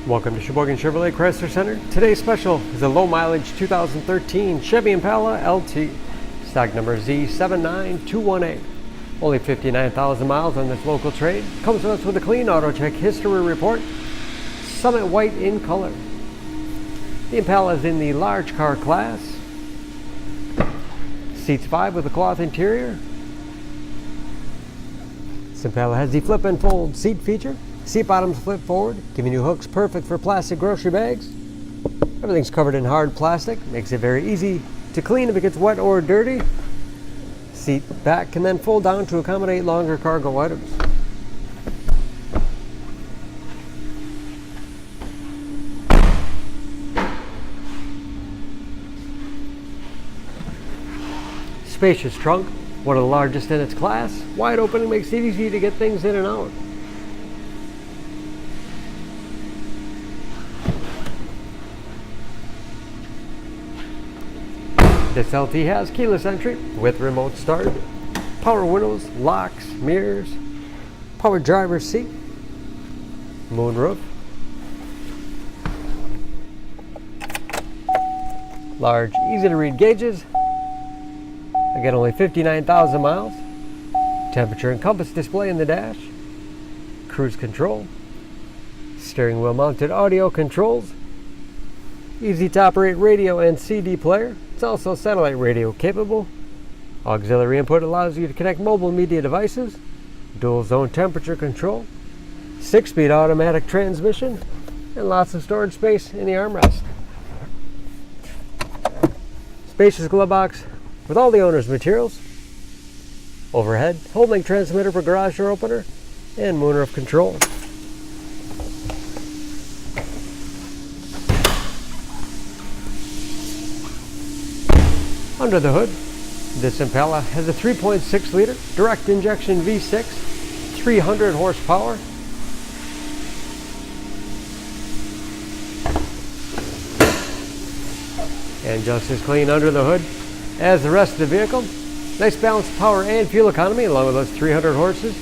Welcome to Sheboygan Chevrolet Chrysler Center. Today's special is a low mileage 2013 Chevy Impala LT, stock number Z79218. Only 59,000 miles on this local trade. Comes to us with a clean auto check history report. Summit white in color. The Impala is in the large car class. Seats 5 with a cloth interior. This Impala has the flip and fold seat feature. Seat bottoms flip forward, giving you hooks perfect for plastic grocery bags. Everything's covered in hard plastic, makes it very easy to clean if it gets wet or dirty. Seat back can then fold down to accommodate longer cargo items. Spacious trunk, one of the largest in its class. Wide open, makes it easy to get things in and out. This LT has keyless entry with remote start, power windows, locks, mirrors, power driver's seat, moonroof, large, easy to read gauges, again only 59,000 miles, temperature and compass display in the dash, cruise control, steering wheel mounted audio controls, easy to operate radio and CD player. It's also satellite radio capable. Auxiliary input allows you to connect mobile media devices. Dual zone temperature control. 6-speed automatic transmission. And lots of storage space in the armrest. Spacious glove box with all the owner's materials. Overhead, holding transmitter for garage door opener. And moonroof control. Under the hood, this Impala has a 3.6 liter direct injection V6, 300 horsepower. And just as clean under the hood as the rest of the vehicle. Nice balanced power and fuel economy along with those 300 horses.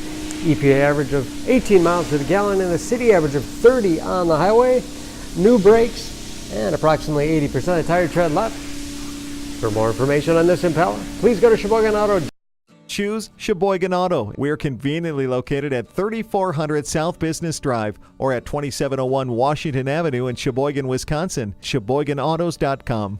EPA average of 18 miles to the gallon and a city average of 30 on the highway. New brakes and approximately 80% of tire tread left. For more information on this Impala, please go to Sheboygan Auto. Choose Sheboygan Auto. We're conveniently located at 3400 South Business Drive or at 2701 Washington Avenue in Sheboygan, Wisconsin. SheboyganAutos.com.